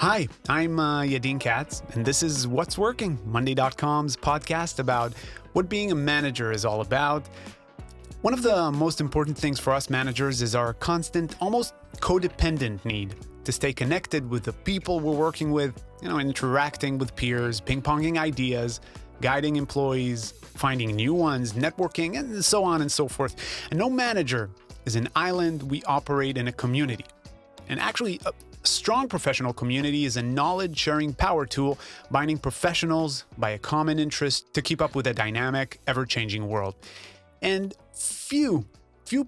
Hi, I'm Yadin Katz, and this is What's Working, Monday.com's podcast about what being a manager is all about. One of the most important things for us managers is our constant, almost codependent need to stay connected with the people we're working with, interacting with peers, ping-ponging ideas, guiding employees, finding new ones, networking, and so on and so forth. And no manager is an island. We operate in a community. And actually, a strong professional community is a knowledge-sharing power tool binding professionals by a common interest to keep up with a dynamic, ever-changing world. And few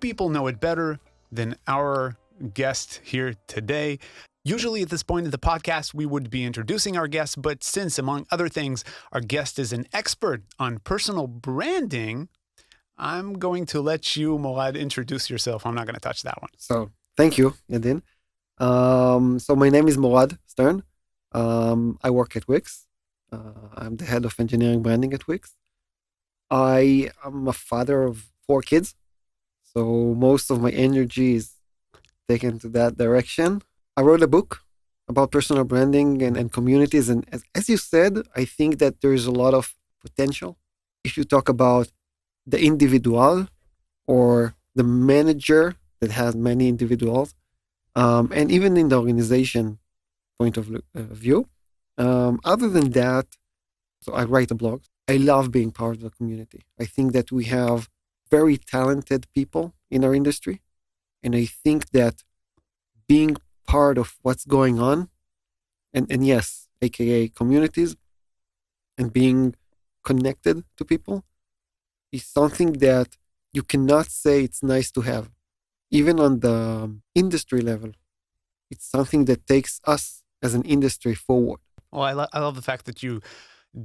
people know it better than our guest here today. Usually at this point in the podcast, we would be introducing our guest, but since, among other things, our guest is an expert on personal branding, I'm going to let you, Morad, introduce yourself. I'm not going to touch that one. So thank you, Yadin. So my name is Morad Stern. I work at Wix. I'm the head of engineering branding at Wix. I am a father of 4 kids, so most of my energy is taken to that direction. I wrote a book about personal branding and communities, and as you said, I think that there is a lot of potential if you talk about the individual or the manager that has many individuals. And even in the organization point of view. Other than that, so I write a blog. I love being part of the community. I think that we have very talented people in our industry. And I think that being part of what's going on, and yes, AKA communities, and being connected to people is something that you cannot say it's nice to have. Even on the industry level, it's something that takes us as an industry forward. Well, I love the fact that you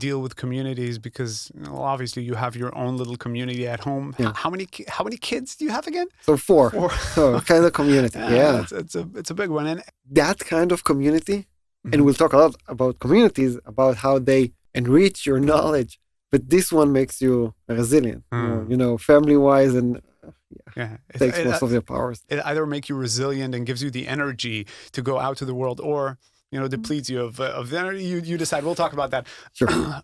deal with communities because obviously you have your own little community at home. Yeah. How many kids do you have again? So 4. So kind of community. Yeah. It's a big one. And that kind of community, and we'll talk a lot about communities, about how they enrich your knowledge, but this one makes you resilient, family-wise, and takes most of your powers. It either makes you resilient and gives you the energy to go out to the world, or depletes you of the energy. You decide. We'll talk about that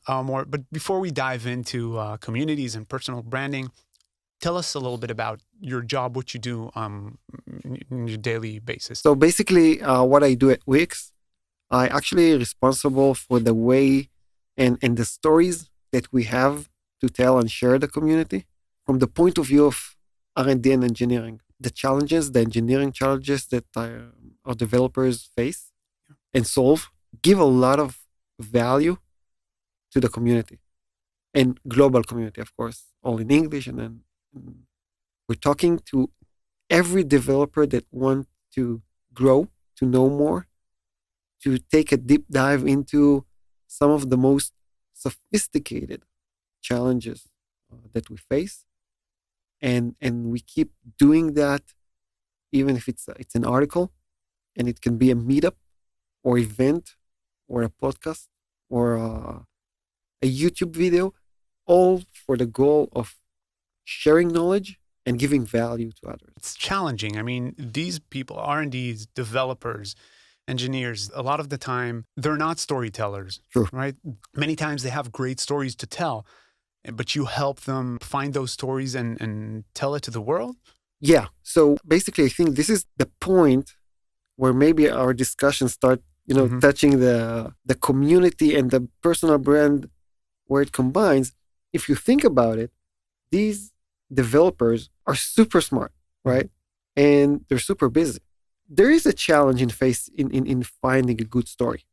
more. But before we dive into communities and personal branding, tell us a little bit about your job, what you do on your daily basis. So basically, what I do at Wix, I actually responsible for the way and the stories that we have to tell and share the community from the point of view of R&D and engineering. The engineering challenges that our developers face and solve, give a lot of value to the community and global community, of course, all in English. And then we're talking to every developer that wants to grow, to know more, to take a deep dive into some of the most sophisticated challenges that we face. And we keep doing that, even if it's an article, and it can be a meetup or event or a podcast or a YouTube video, all for the goal of sharing knowledge and giving value to others. It's challenging. I mean, these people, R&Ds, developers, engineers, a lot of the time, they're not storytellers, Sure. Right? Many times they have great stories to tell, but you help them find those stories and tell it to the world? Yeah. So basically, I think this is the point where maybe our discussions start, touching the community and the personal brand, where it combines. If you think about it, these developers are super smart, right? And they're super busy. There is a challenge in finding a good story.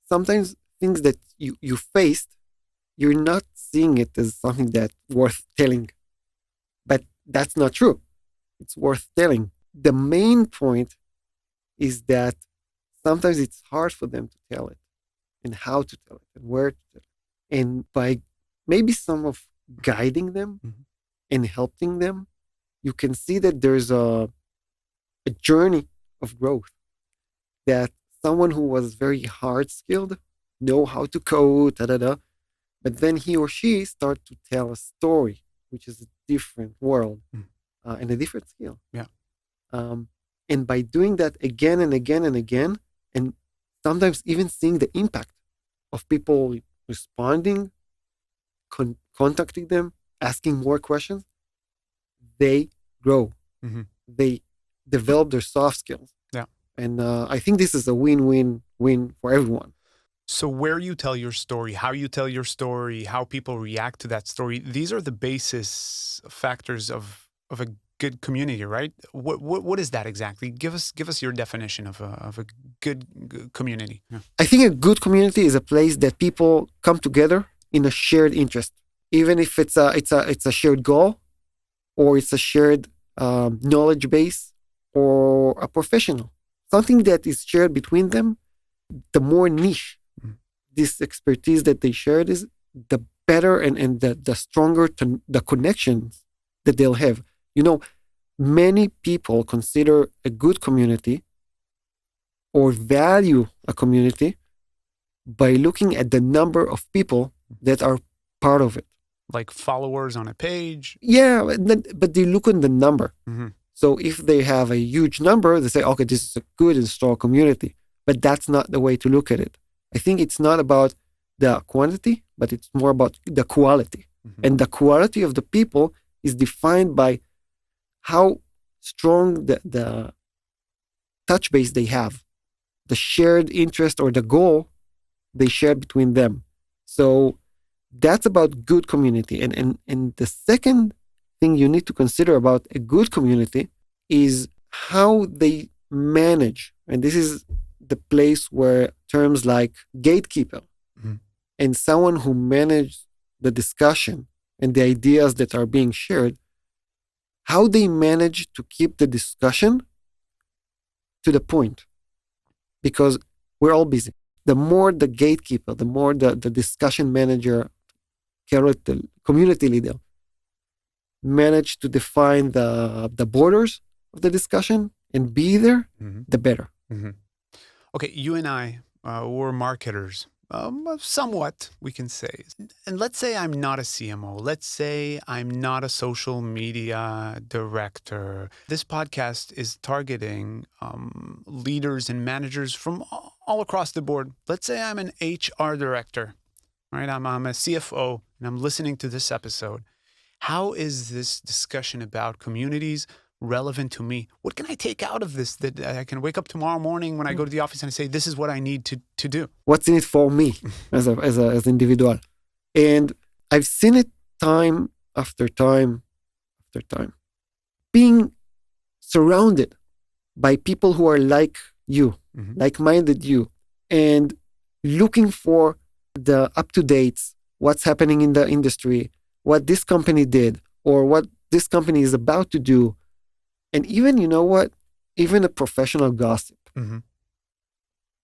Sometimes things that you faced, you're not seeing it as something that's worth telling. But that's not true. It's worth telling. The main point is that sometimes it's hard for them to tell it, and how to tell it, and where to tell it. And by maybe some of guiding them and helping them, you can see that there's a journey of growth, that someone who was very hard skilled, know how to code, but then he or she start to tell a story, which is a different world and a different skill. Yeah. And by doing that again and again and again, and sometimes even seeing the impact of people responding, contacting them, asking more questions, they grow. Mm-hmm. They develop their soft skills. Yeah. And I think this is a win-win-win for everyone. So where you tell your story, how you tell your story, how people react to that story, these are the basis factors of a good community, right? What is that exactly? Give us your definition of a good community. Yeah. I think a good community is a place that people come together in a shared interest, even if it's a shared goal, or it's a shared knowledge base, or a professional, something that is shared between them. The more niche this expertise that they shared is, the better and the stronger the connections that they'll have. You know, many people consider a good community or value a community by looking at the number of people that are part of it. Like followers on a page. Yeah, but they look on the number. Mm-hmm. So if they have a huge number, they say, okay, this is a good and strong community. But that's not the way to look at it. I think it's not about the quantity, but it's more about the quality. Mm-hmm. And the quality of the people is defined by how strong the touch base they have, the shared interest or the goal they share between them. So that's about good community. And the second thing you need to consider about a good community is how they manage. And this is the place where terms like gatekeeper and someone who manages the discussion and the ideas that are being shared, how they manage to keep the discussion to the point. Because we're all busy. The more the gatekeeper, the more the discussion manager, community leader manage to define the borders of the discussion and be there, the better. Mm-hmm. Okay, you and I, we're marketers, somewhat, we can say. And let's say I'm not a CMO. Let's say I'm not a social media director. This podcast is targeting leaders and managers from all across the board. Let's say I'm an HR director, right? I'm a CFO, and I'm listening to this episode. How is this discussion about communities relevant to me? What can I take out of this that I can wake up tomorrow morning when I go to the office and I say, this is what I need to do? What's in it for me as an individual? And I've seen it time after time after time. Being surrounded by people who are like you, like-minded you, and looking for the up-to-dates, what's happening in the industry, what this company did, or what this company is about to do. And even, you know what, even a professional gossip.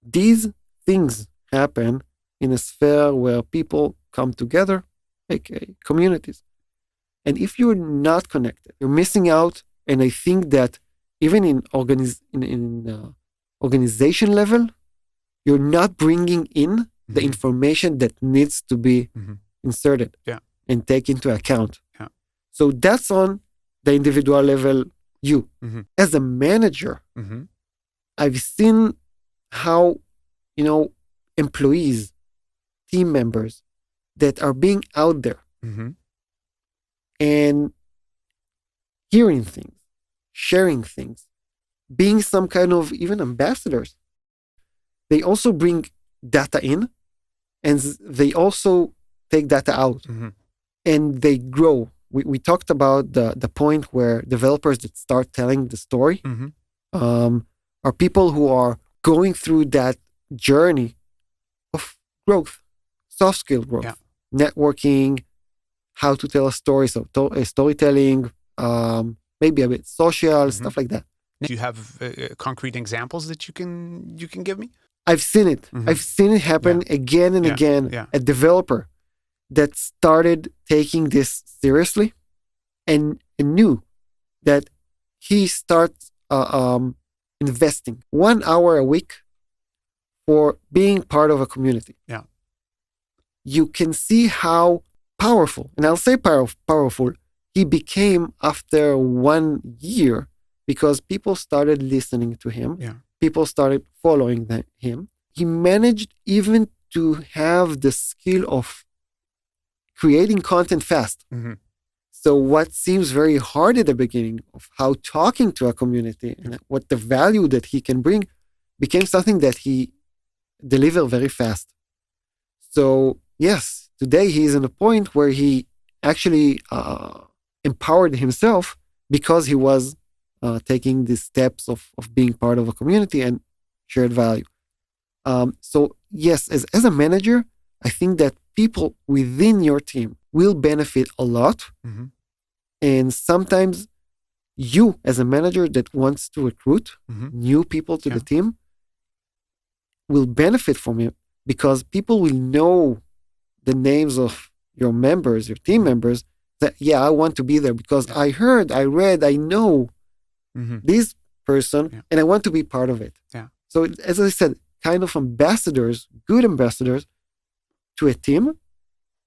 These things happen in a sphere where people come together, aka communities. And if you're not connected, you're missing out. And I think that even in organization level, you're not bringing in the information that needs to be inserted and take into account. So that's on the individual level. You, as a manager, I've seen how, employees, team members that are being out there and hearing things, sharing things, being some kind of even ambassadors. They also bring data in and they also take data out and they grow. We talked about the point where developers that start telling the story are people who are going through that journey of growth, soft skill growth, networking, how to tell a story, so storytelling, maybe a bit social, stuff like that. Do you have concrete examples that you can give me? I've seen it. I've seen it happen again and again. A developer that started taking this seriously and knew that he starts investing 1 hour a week for being part of a community. You can see how powerful, and I'll say powerful, he became after 1 year because people started listening to him. People started following him. he managed even to have the skill of creating content fast. Mm-hmm. So what seems very hard at the beginning of how talking to a community and what the value that he can bring became something that he delivered very fast. So yes, today he is in a point where he actually empowered himself because he was taking the steps of being part of a community and shared value. So yes, as a manager, I think that people within your team will benefit a lot. Mm-hmm. And sometimes you, as a manager that wants to recruit Mm-hmm. new people to the team, will benefit from it because people will know the names of your members, your team members, that, yeah, I want to be there because I heard, I read, I know this person and I want to be part of it. Yeah. So, as I said, kind of ambassadors, good ambassadors to a team.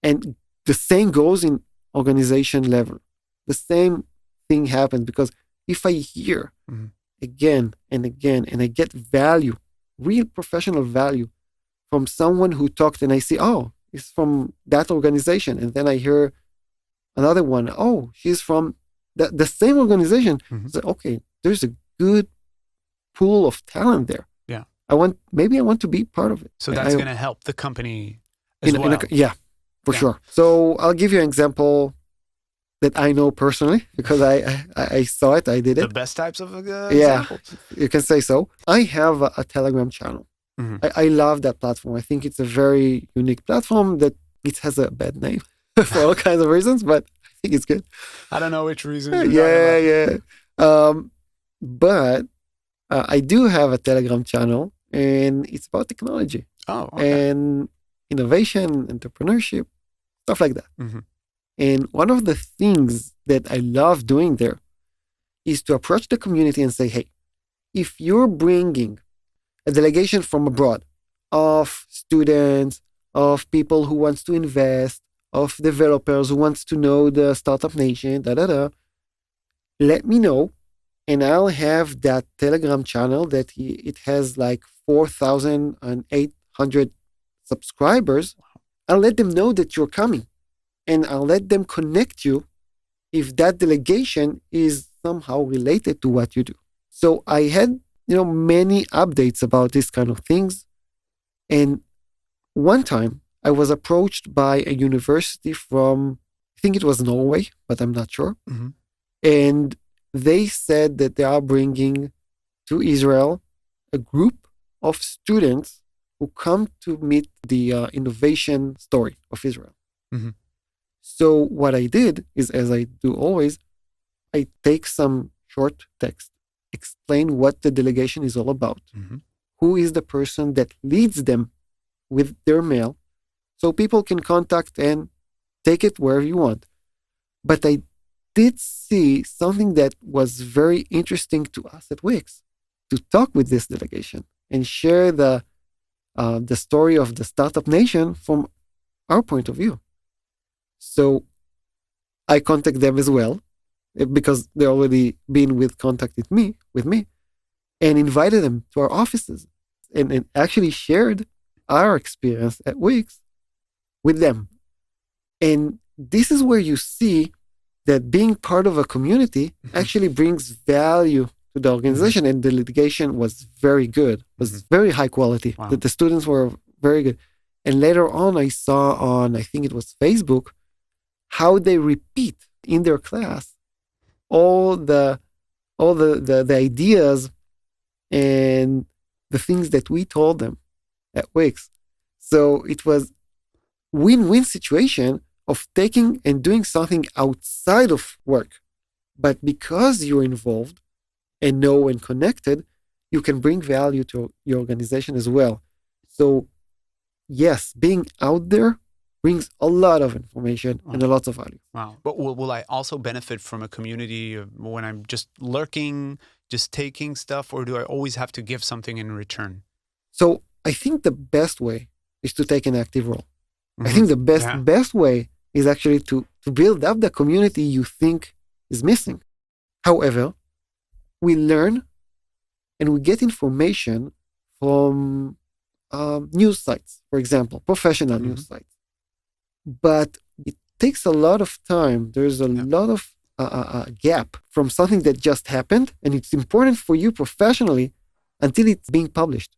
And the same goes in organization level. The same thing happens because if I hear again and again and I get value, real professional value from someone who talked and I see, oh, it's from that organization. And then I hear another one, oh, she's from the same organization. So, okay, there's a good pool of talent there. Yeah. Maybe I want to be part of it. So that's going to help the company as well. For sure. So I'll give you an example that I know personally because I saw it, I did it. The best types of examples. You can say so. I have a Telegram channel. I love that platform. I think it's a very unique platform that it has a bad name for all kinds of reasons, but I think it's good. I don't know which reason. But I do have a Telegram channel and it's about technology. Oh, okay. And innovation, entrepreneurship, stuff like that. And one of the things that I love doing there is to approach the community and say, hey, if you're bringing a delegation from abroad of students, of people who wants to invest, of developers who wants to know the startup nation, let me know. And I'll have that Telegram channel that it has like 4,800 subscribers. I'll let them know that you're coming. And I'll let them connect you if that delegation is somehow related to what you do. So I had, many updates about these kind of things. And one time I was approached by a university from, I think it was Norway, but I'm not sure. And they said that they are bringing to Israel a group of students who come to meet the innovation story of Israel. So what I did is, as I do always, I take some short text, explain what the delegation is all about, who is the person that leads them with their mail, so people can contact and take it wherever you want. But I did see something that was very interesting to us at Wix, to talk with this delegation and share the story of the startup nation from our point of view. So I contact them as well because they already been with contact with me, and invited them to our offices and actually shared our experience at Wix with them. And this is where you see that being part of a community actually brings value to the organization, and the litigation was very good, was very high quality. Wow. The students were very good. And later on, I saw on, I think it was Facebook, how they repeat in their class all the ideas and the things that we told them at Wix. So it was win-win situation of taking and doing something outside of work. But because you're involved and know and connected, you can bring value to your organization as well. So yes, being out there brings a lot of information and a lot of value. Wow. But will I also benefit from a community when I'm just lurking, just taking stuff, or do I always have to give something in return? So I think the best way is to take an active role. I think the best way is actually to build up the community you think is missing. However, we learn and we get information from news sites, for example, professional news sites. But it takes a lot of time. There's a lot of gap from something that just happened, and it's important for you professionally until it's being published.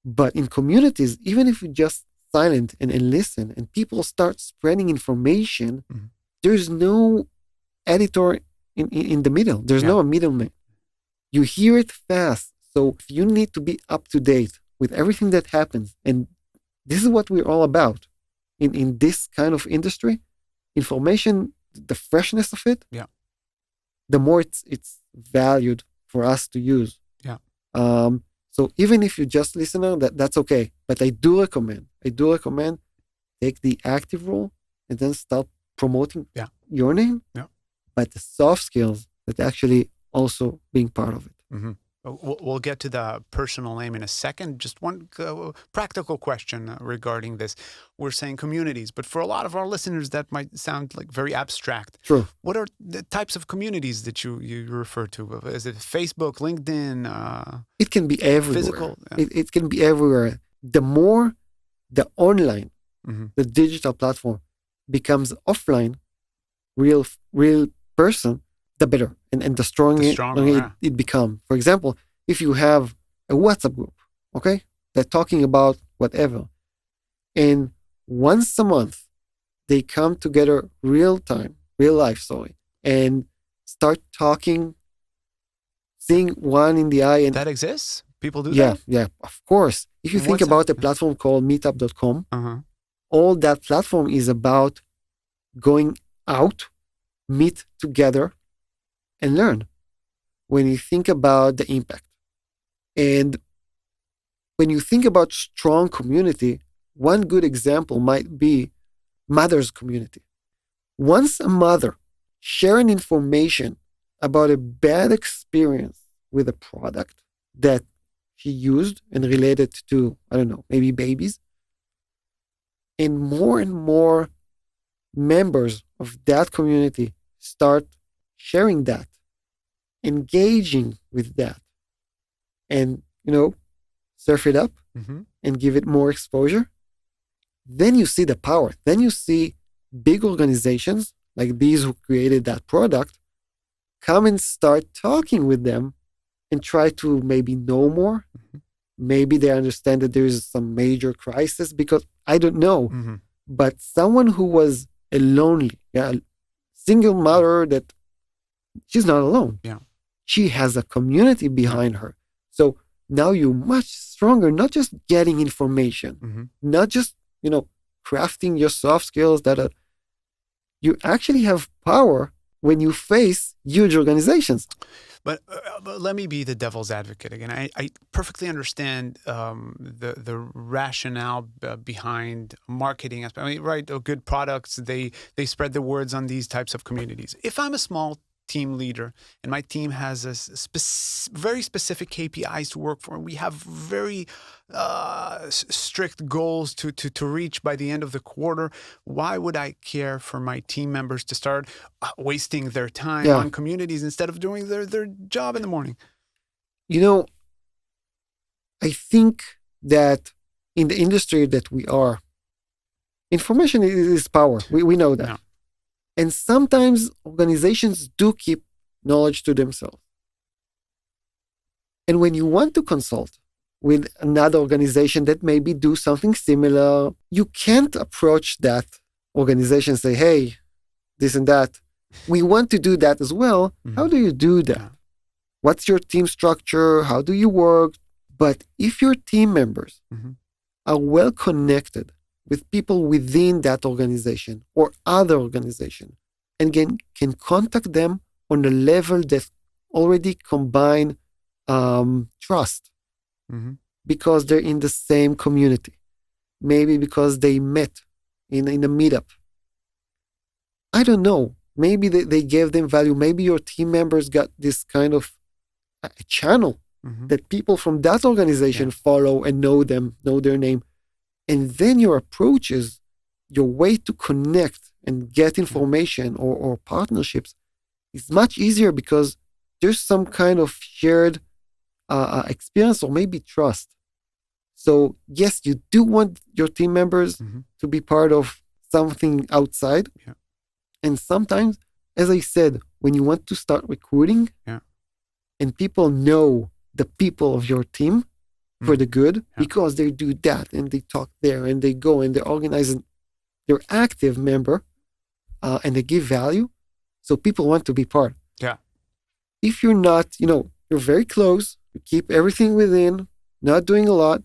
But in communities, even if you just silent and listen, and people start spreading information, there's no editor in the middle. There's no middleman. You hear it fast. So you need to be up to date with everything that happens. And this is what we're all about in this kind of industry. Information, the freshness of it, the more it's valued for us to use. So even if you're just listener, that's okay. But I do recommend take the active role and then start promoting your name. But the soft skills that actually also being part of it. We'll get to the personal name in a second. Just one practical question regarding this. We're saying communities, but for a lot of our listeners, that might sound like very abstract. True. What are the types of communities that you refer to? Is it Facebook, LinkedIn? It can be everywhere. Physical? It can be everywhere. The more the online, the digital platform becomes offline, real person, the better and the stronger it becomes. For example, if you have a WhatsApp group, okay, they're talking about whatever, and once a month they come together real life, and start talking, seeing one in the eye. And that exists? People do that? Yeah, of course. If you think about a platform called meetup.com, all that platform is about going out, meet together, and learn. When you think about the impact, and when you think about strong community, one good example might be mother's community. Once a mother sharing information about a bad experience with a product that she used and related to, I don't know, maybe babies, and more members of that community start sharing that, engaging with that, and, surf it up and give it more exposure, then you see the power. Then you see big organizations like these who created that product come and start talking with them and try to maybe know more. Maybe they understand that there is some major crisis, because I don't know, but someone who was a lonely, single mother, that she's not alone. She has a community behind her. So now you're much stronger, not just getting information, not just, crafting your soft skills that you actually have power when you face huge organizations. But let me be the devil's advocate again. I perfectly understand the rationale behind marketing. I mean, right? Good products, they spread the words on these types of communities. If I'm a small team leader and my team has very specific KPIs to work for, and we have very strict goals to reach by the end of the quarter, why would I care for my team members to start wasting their time on communities instead of doing their job in the morning? I think that in the industry that we are, information is power. We know that. And sometimes organizations do keep knowledge to themselves. And when you want to consult with another organization that maybe do something similar, you can't approach that organization and say, hey, this and that. We want to do that as well. How do you do that? What's your team structure? How do you work? But if your team members are well connected with people within that organization or other organization, and can contact them on a level that already combine trust, because they're in the same community, maybe because they met in a meetup. I don't know. Maybe they gave them value. Maybe your team members got this kind of a channel that people from that organization follow and know their name. And then your approaches, your way to connect and get information or partnerships is much easier, because there's some kind of shared experience or maybe trust. So yes, you do want your team members Mm-hmm. to be part of something outside. Yeah. And sometimes, as I said, when you want to start recruiting Yeah. and people know the people of your team for the good because they do that and they talk there and they go and they're organizing, they're active member and they give value. So people want to be part. Yeah. If you're not, you're very close, you keep everything within, not doing a lot.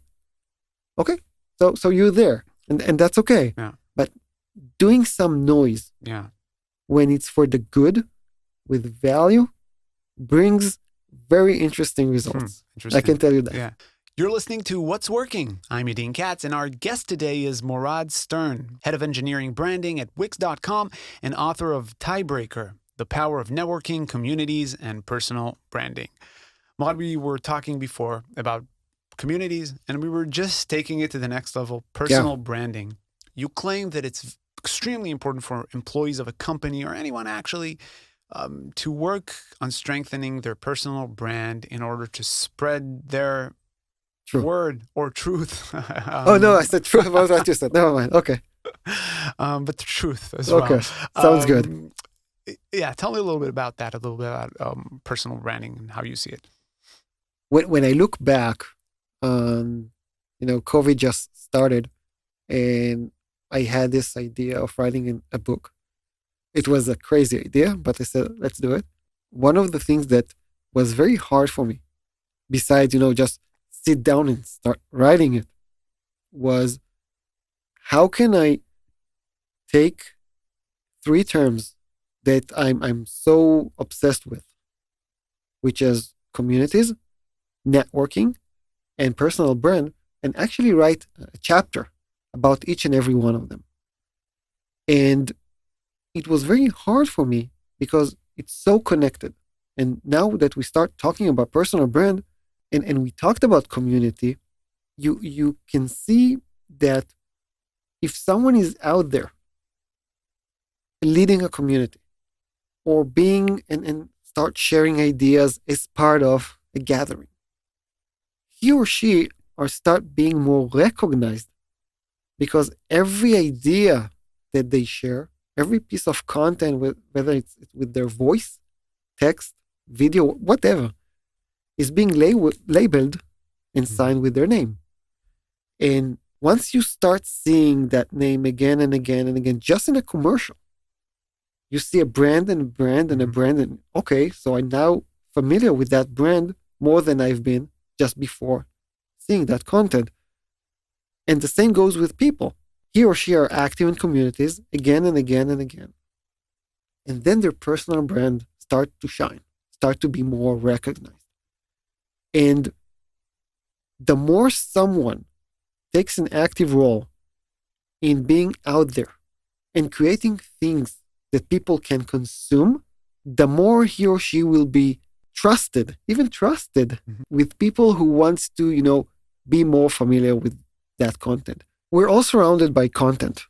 Okay. So you're there and that's okay. Yeah. But doing some noise Yeah. when it's for the good with value brings very interesting results. Interesting. I can tell you that. Yeah. You're listening to What's Working. I'm Yadin Katz, and our guest today is Morad Stern, head of engineering branding at Wix.com and author of Tiebreaker, The Power of Networking, Communities, and Personal Branding. Morad, we were talking before about communities, and we were just taking it to the next level, personal branding. You claim that it's extremely important for employees of a company or anyone actually to work on strengthening their personal brand in order to spread their word or truth. Oh, no, I said truth. What was what you said? Never mind. Okay. But the truth as well. Okay. Sounds good. Yeah. Tell me a little bit about that, a little bit about personal branding and how you see it. When I look back, COVID just started and I had this idea of writing a book. It was a crazy idea, but I said, let's do it. One of the things that was very hard for me, besides, just sit down and start writing it, was how can I take three terms that I'm so obsessed with, which is communities, networking, and personal brand, and actually write a chapter about each and every one of them. And it was very hard for me because it's so connected. And now that we start talking about personal brand and we talked about community, you can see that if someone is out there leading a community or being and start sharing ideas as part of a gathering, he or she or start being more recognized because every idea that they share, every piece of content, whether it's with their voice, text, video, whatever, is being labeled and signed with their name. And once you start seeing that name again and again and again, just in a commercial, you see a brand and a brand and a brand. And okay, so I'm now familiar with that brand more than I've been just before seeing that content. And the same goes with people. He or she are active in communities again and again and again. And then their personal brand start to shine, start to be more recognized. And the more someone takes an active role in being out there and creating things that people can consume, the more he or she will be trusted, even trusted with people who wants to, be more familiar with that content. We're all surrounded by content.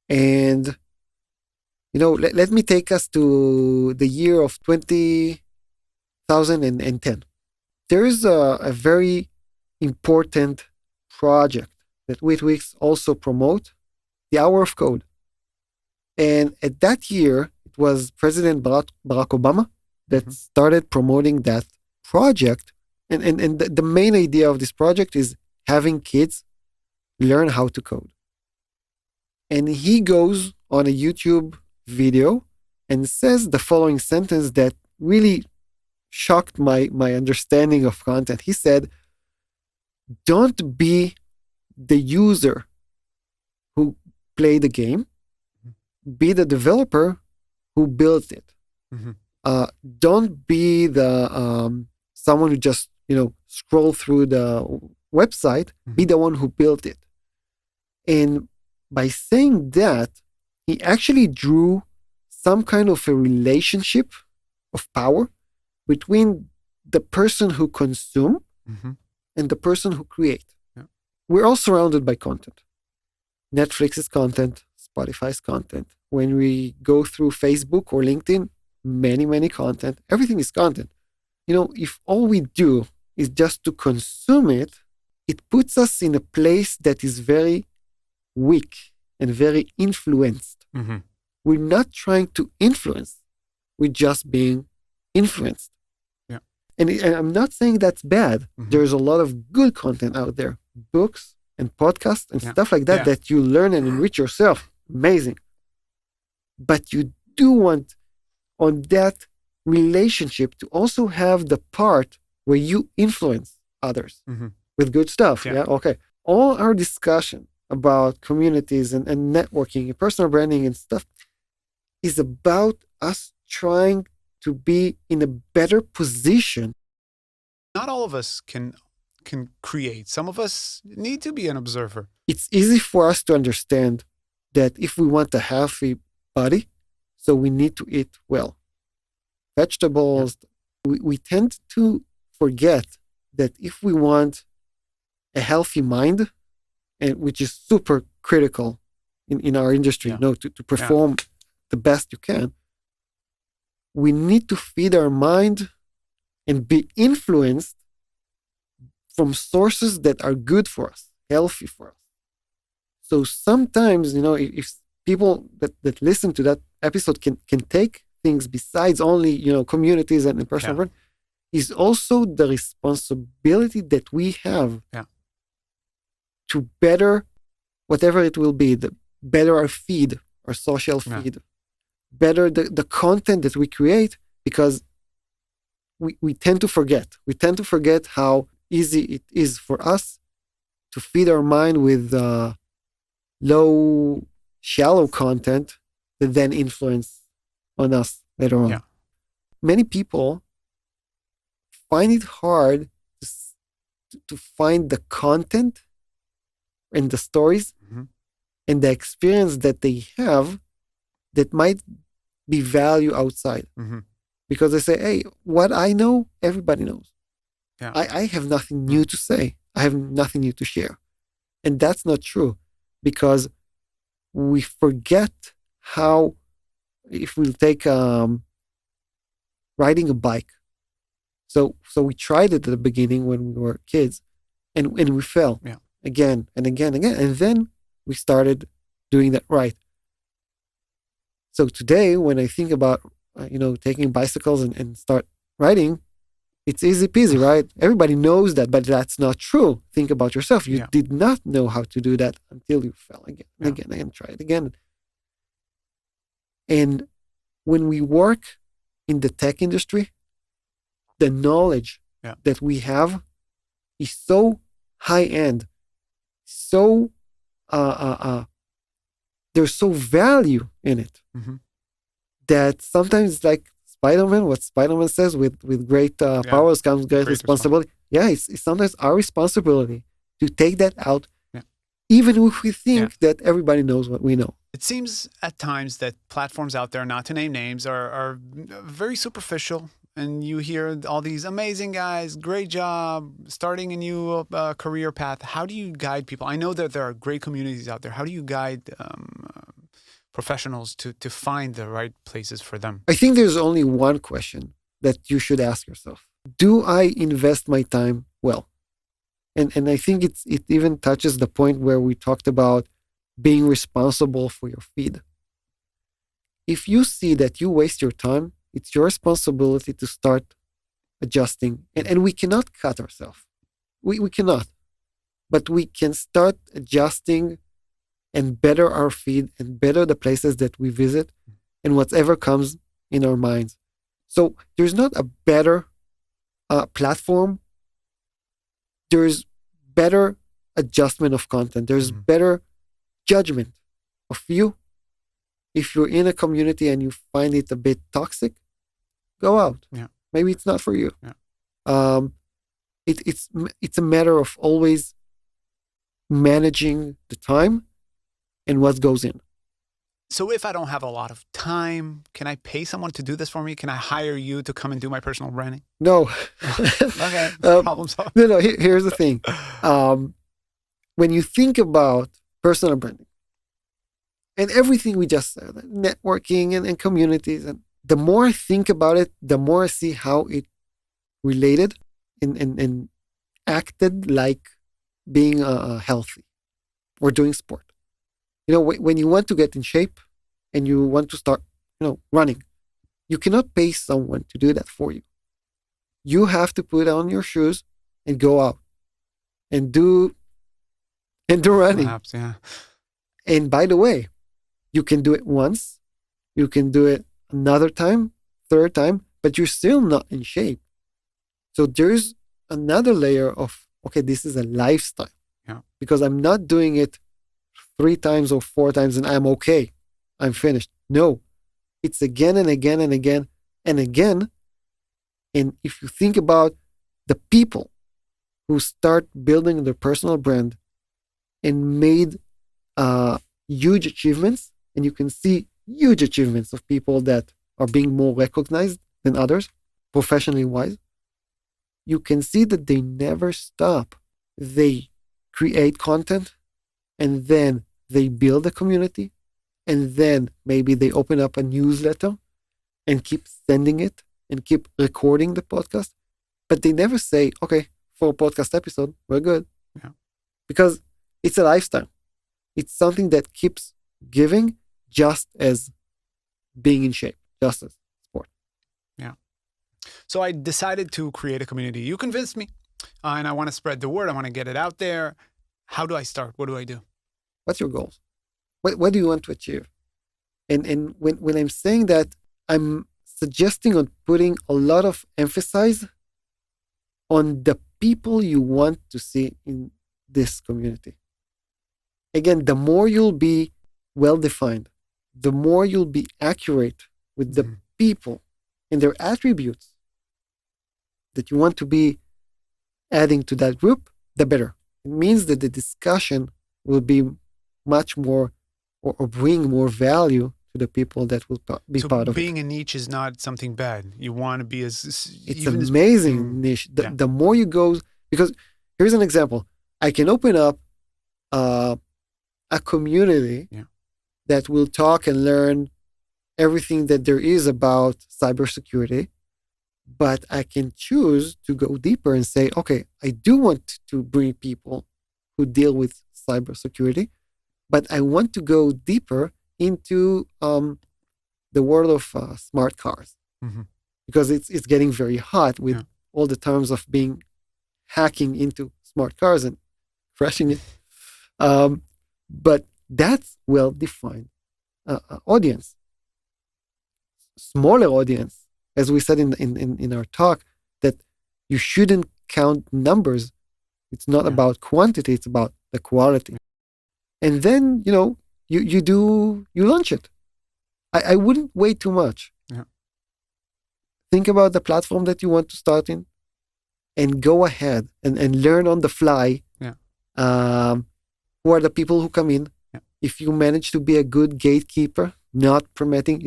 And, let me take us to the year of 2010. There is a very important project that Wix also promote, the Hour of Code. And at that year, it was President Barack Obama that started promoting that project. And the main idea of this project is having kids learn how to code. And he goes on a YouTube video and says the following sentence that really shocked my understanding of content. He said, don't be the user who played the game, be the developer who built it. Don't be the someone who just scroll through the website, be the one who built it. And by saying that, he actually drew some kind of a relationship of power between the person who consume and the person who create. We're all surrounded by content. Netflix is content, Spotify is content. When we go through Facebook or LinkedIn, many content, everything is content. If all we do is just to consume it, it puts us in a place that is very weak and very influenced. Mm-hmm. We're not trying to influence, we're just being influenced. Yeah. And I'm not saying that's bad. Mm-hmm. There's a lot of good content out there, books and podcasts and stuff like that, that you learn and enrich yourself. Amazing. But you do want on that relationship to also have the part where you influence others with good stuff. Yeah. Okay. All our discussion about communities and networking and personal branding and stuff is about us trying to be in a better position. Not all of us can create. Some of us need to be an observer. It's easy for us to understand that if we want a healthy body, so we need to eat well. Vegetables, we tend to forget that if we want a healthy mind, and which is super critical in our industry, to perform the best you can, we need to feed our mind and be influenced from sources that are good for us, healthy for us. So sometimes, if people that listen to that episode can take things besides only, communities and personal brand, is also the responsibility that we have to better whatever it will be, the better our feed, our social feed, better the content that we create, because we tend to forget. We tend to forget how easy it is for us to feed our mind with low, shallow content that then influence on us later on. Many people find it hard to find the content and the stories and the experience that they have that might be value outside. Because they say, hey, what I know, everybody knows. I have nothing new to say. I have nothing new to share. And that's not true, because we forget how, if we'll take riding a bike. So we tried it at the beginning when we were kids, and we fell again and again and again. And then we started doing that right. So today, when I think about, taking bicycles and start riding, it's easy peasy, right? Everybody knows that, but that's not true. Think about yourself. You did not know how to do that until you fell again and again and try it again. And when we work in the tech industry, the knowledge that we have is so high end, so there's so value in it that sometimes it's like Spider-Man, what Spider-Man says, with great powers comes great responsibility. It's sometimes our responsibility to take that out, even if we think that everybody knows what we know. It seems at times that platforms out there, not to name names, are very superficial. And you hear all these amazing guys, great job, starting a new career path. How do you guide people? I know that there are great communities out there. How do you guide professionals to find the right places for them? I think there's only one question that you should ask yourself. Do I invest my time well? And I think it even touches the point where we talked about being responsible for your feed. If you see that you waste your time, it's your responsibility to start adjusting. And we cannot cut ourselves. We cannot. But we can start adjusting and better our feed and better the places that we visit and whatever comes in our minds. So there's not a better platform. There's better adjustment of content. There's better judgment of you. If you're in a community and you find it a bit toxic, go out. Maybe it's not for you. It's a matter of always managing the time and what goes in. So if I don't have a lot of time, can I pay someone to do this for me? Can I hire you to come and do my personal branding? No. Okay, problem solved. No, here's the thing. When you think about personal branding and everything we just said, networking and communities, and the more I think about it, the more I see how it related and acted like being healthy or doing sport. When you want to get in shape and you want to start, running, you cannot pay someone to do that for you. You have to put on your shoes and go out and do running. Perhaps, yeah. And by the way, you can do it once, you can do it another time, third time, but you're still not in shape. So there's another layer of, okay, this is a lifestyle. Yeah. Because I'm not doing it 3 times or 4 times and I'm okay. I'm finished. No, it's again and again and again and again. And if you think about the people who start building their personal brand and made huge achievements, and you can see huge achievements of people that are being more recognized than others, professionally wise, you can see that they never stop. They create content, and then they build a community, and then maybe they open up a newsletter and keep sending it and keep recording the podcast. But they never say, okay, for a podcast episode, we're good. Yeah. Because it's a lifestyle. It's something that keeps giving just as being in shape, just as sport. Yeah. So I decided to create a community. You convinced me, and I want to spread the word. I want to get it out there. How do I start? What do I do? What's your goals? What do you want to achieve? And when I'm saying that, I'm suggesting on putting a lot of emphasis on the people you want to see in this community. Again, the more you'll be well-defined, the more you'll be accurate with the people and their attributes that you want to be adding to that group, the better. It means that the discussion will be much more or bring more value to the people that will be part of it. So being a niche is not something bad. You want to be it's amazing niche. The more you go, because here's an example. I can open up a community that will talk and learn everything that there is about cybersecurity, but I can choose to go deeper and say, okay, I do want to bring people who deal with cybersecurity, but I want to go deeper into the world of smart cars, because it's getting very hot with all the terms of being hacking into smart cars and crashing it. But that's well-defined audience, smaller audience, as we said in our talk, that you shouldn't count numbers. It's not about quantity; it's about the quality. And then you launch it. I wouldn't wait too much. Yeah. Think about the platform that you want to start in, and go ahead and learn on the fly. Yeah. Who are the people who come in? Yeah. If you manage to be a good gatekeeper, not permitting,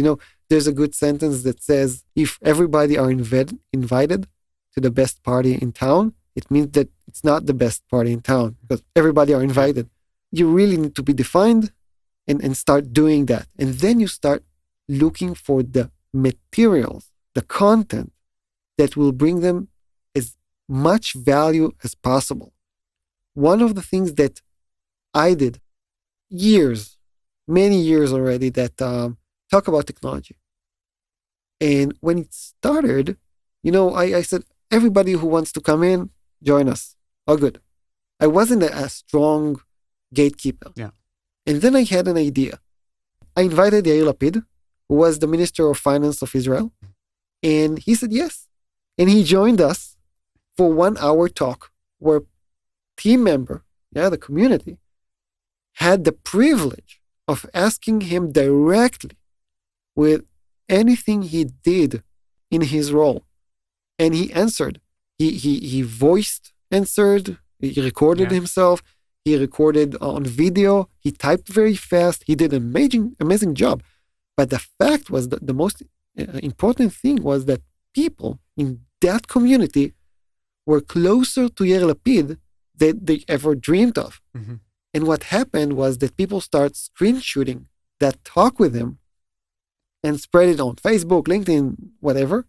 there's a good sentence that says, if everybody are invited to the best party in town, it means that it's not the best party in town because everybody are invited. You really need to be defined and start doing that. And then you start looking for the materials, the content that will bring them as much value as possible. One of the things that I did many years already, that talk about technology. And when it started, I said, everybody who wants to come in, join us. All good. I wasn't a strong gatekeeper. Yeah. And then I had an idea. I invited Yair Lapid, who was the Minister of Finance of Israel, and he said yes. And he joined us for 1 hour talk where team member, the community, had the privilege of asking him directly with anything he did in his role. And he answered. He voiced answered, he recorded himself, he recorded on video, he typed very fast, he did an amazing job. But the fact was that the most important thing was that people in that community were closer to Yair Lapid than they ever dreamed of. Mm-hmm. And what happened was that people start screenshotting that talk with him and spread it on Facebook, LinkedIn, whatever.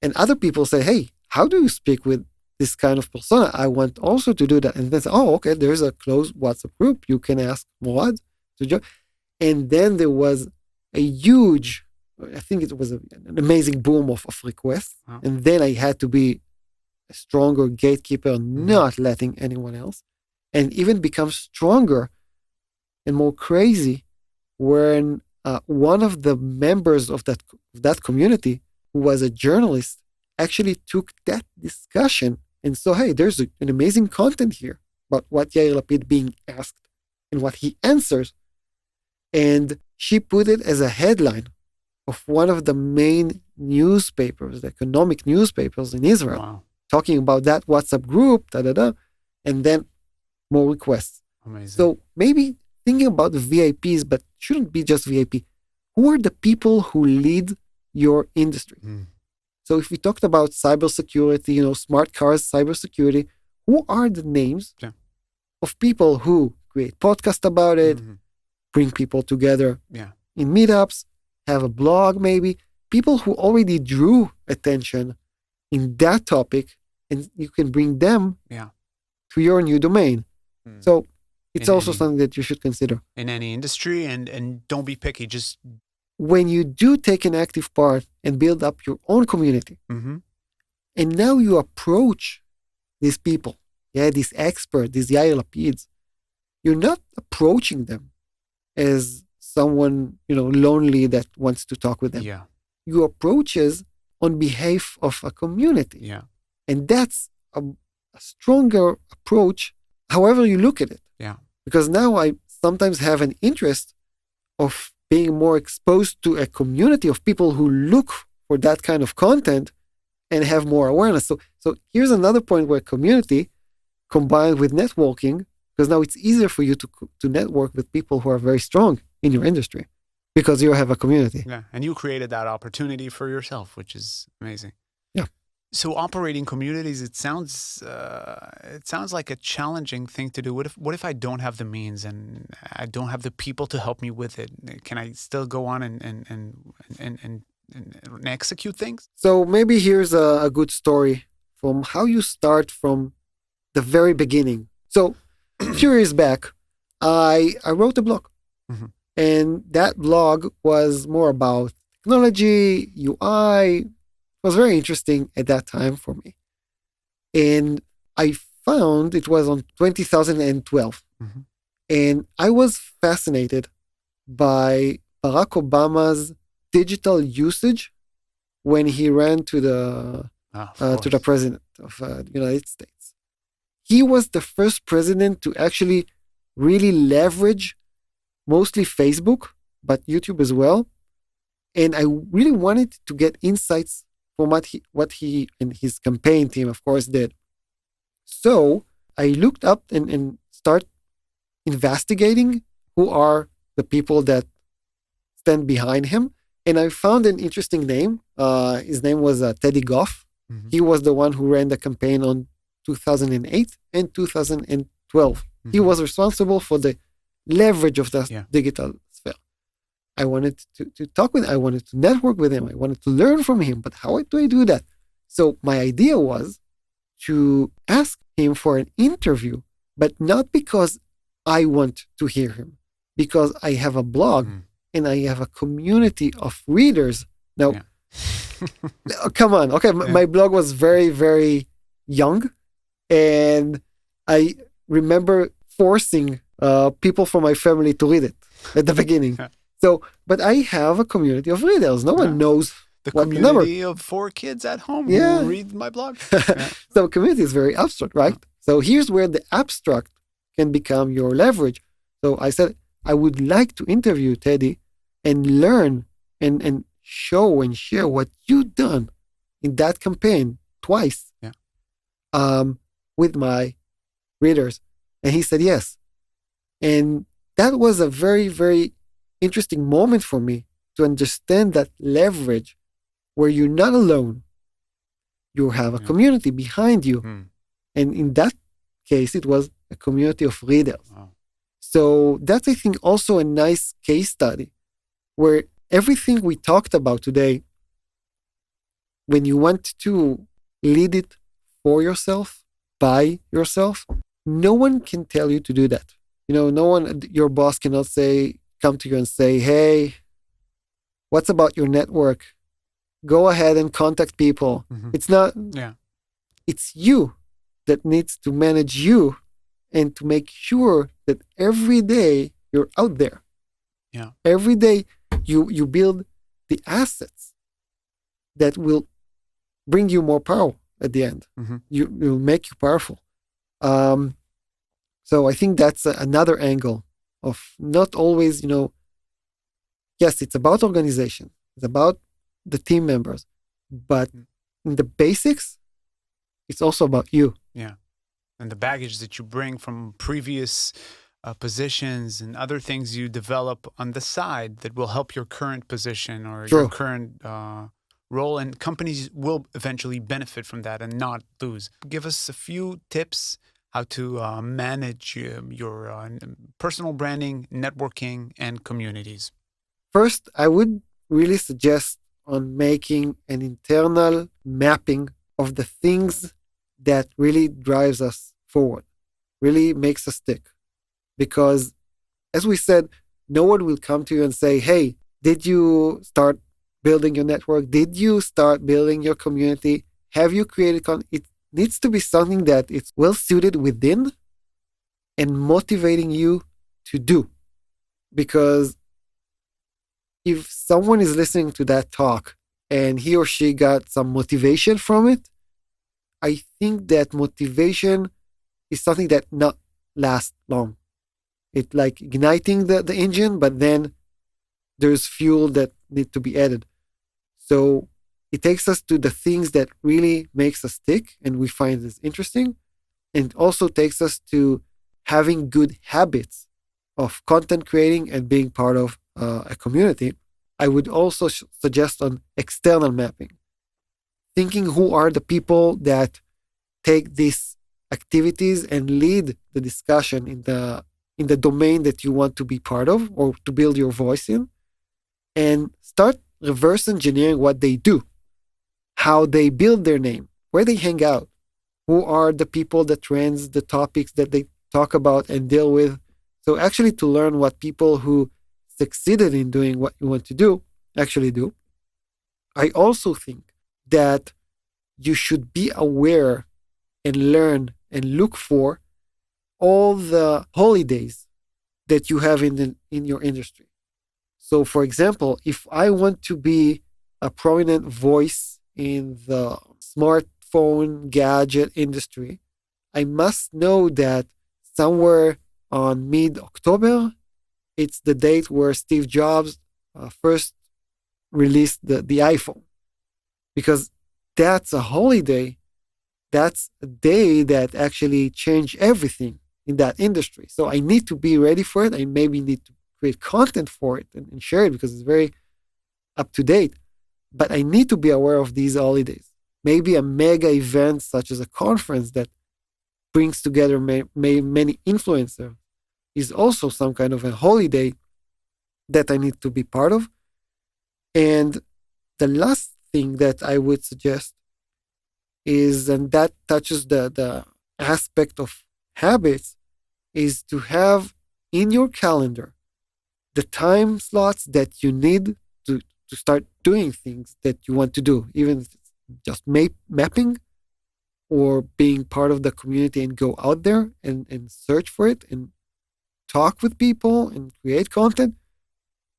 And other people say, hey, how do you speak with this kind of persona. I want also to do that. And then say, oh, okay, there's a closed WhatsApp group. You can ask Morad to join. And then there was a huge, I think it was an amazing boom of requests. Wow. And then I had to be a stronger gatekeeper, not letting anyone else, and even become stronger and more crazy when one of the members of that community, who was a journalist, actually took that discussion and saw, hey, there's an amazing content here about what Yair Lapid being asked and what he answers. And she put it as a headline of one of the main newspapers, the economic newspapers in Israel, Wow. talking about that WhatsApp group, and then more requests. Amazing. So maybe thinking about the VIPs, but shouldn't be just VIP. Who are the people who lead your industry? So if we talked about cybersecurity, smart cars, cybersecurity, who are the names of people who create podcasts about it, bring people together in meetups, have a blog maybe, people who already drew attention in that topic, and you can bring them to your new domain. So it's also something that you should consider. In any industry, and don't be picky, just... When you do take an active part and build up your own community, and now you approach these people, these experts, these Yair Lapids, you're not approaching them as someone, lonely that wants to talk with them. Yeah. You approach as on behalf of a community. Yeah. And that's a stronger approach, however you look at it. Yeah. Because now I sometimes have an interest of being more exposed to a community of people who look for that kind of content and have more awareness. So here's another point where community combined with networking, because now it's easier for you to network with people who are very strong in your industry because you have a community. Yeah. And you created that opportunity for yourself, which is amazing. Yeah. So operating communities, it sounds like a challenging thing to do. What if I don't have the means and I don't have the people to help me with it? Can I still go on and execute things? So maybe here's a good story from how you start from the very beginning. So a few years back, I wrote a blog, and that blog was more about technology, UI. It was very interesting at that time for me. And I found it was on 2012. And I was fascinated by Barack Obama's digital usage when he ran to the president of the United States. He was the first president to actually really leverage mostly Facebook, but YouTube as well. And I really wanted to get insights from what he and his campaign team, of course, did. So I looked up and start investigating who are the people that stand behind him. And I found an interesting name. His name was Teddy Goff. He was the one who ran the campaign on 2008 and 2012. He was responsible for the leverage of the digital sphere. I wanted to talk with him. I wanted to network with him. I wanted to learn from him. But how do I do that? So my idea was to ask him for an interview, but not because I want to hear him, because I have a blog and I have a community of readers. Now, come on. Okay, my blog was very, very young. And I remember forcing people from my family to read it at the beginning. So, but I have a community of readers. No one knows the what community of 4 kids at home who read my blog. So community is very abstract, right? So here's where the abstract can become your leverage. So I said, I would like to interview Teddy and learn and show and share what you've done in that campaign twice with my readers. And he said yes. And that was a very, very interesting moment for me to understand that leverage where you're not alone. You have a community behind you. And in that case, it was a community of readers. Wow. So that's, I think, also a nice case study where everything we talked about today, when you want to lead it for yourself, by yourself, no one can tell you to do that. No one, your boss cannot come to you and say, hey, what's about your network? Go ahead and contact people. Mm-hmm. It's not, Yeah. It's you that needs to manage you and to make sure that every day you're out there. Yeah. Every day you build the assets that will bring you more power at the end. Mm-hmm. Will make you powerful. So I think that's another angle of not always, yes, it's about organization. It's about the team members. But in the basics, it's also about you. Yeah. And the baggage that you bring from previous positions and other things you develop on the side that will help your current position or True. your current role. And companies will eventually benefit from that and not lose. Give us a few tips how to manage your personal branding, networking, and communities. First, I would really suggest on making an internal mapping of the things that really drives us forward, really makes us tick. Because as we said, no one will come to you and say, hey, did you start building your network? Did you start building your community? Have you created it needs to be something that it's well suited within and motivating you to do. Because if someone is listening to that talk and he or she got some motivation from it, I think that motivation is something that not lasts long. It's like igniting the engine, but then there's fuel that need to be added. So it takes us to the things that really makes us tick and we find this interesting. And it also takes us to having good habits of content creating and being part of a community. I would also suggest on external mapping, thinking who are the people that take these activities and lead the discussion in the domain that you want to be part of or to build your voice in, and start reverse engineering what they do, how they build their name, where they hang out, who are the people that trends the topics that they talk about and deal with. So actually to learn what people who succeeded in doing what you want to do actually do. I also think that you should be aware and learn and look for all the holidays that you have in your industry. So for example, if I want to be a prominent voice in the smartphone gadget industry, I must know that somewhere on mid-October, it's the date where Steve Jobs first released the iPhone. Because that's a holiday. That's a day that actually changed everything in that industry. So I need to be ready for it. I maybe need to create content for it and share it because it's very up to date. But I need to be aware of these holidays. Maybe a mega event such as a conference that brings together many influencers is also some kind of a holiday that I need to be part of. And the last thing that I would suggest is, and that touches the aspect of habits, is to have in your calendar the time slots that you need to start doing things that you want to do, even if it's just mapping or being part of the community and go out there and search for it and talk with people and create content.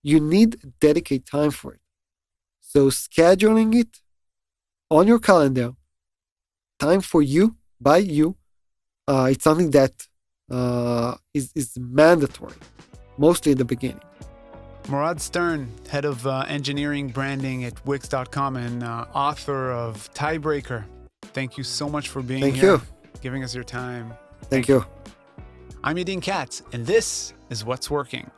You need dedicate time for it. So scheduling it on your calendar, time for you, by you, it's something that is mandatory, mostly in the beginning. Morad Stern, head of engineering branding at Wix.com and author of Tiebreaker. Thank you so much for being here. Thank you. Giving us your time. Thank you. I'm Yadin Katz, and this is What's Working.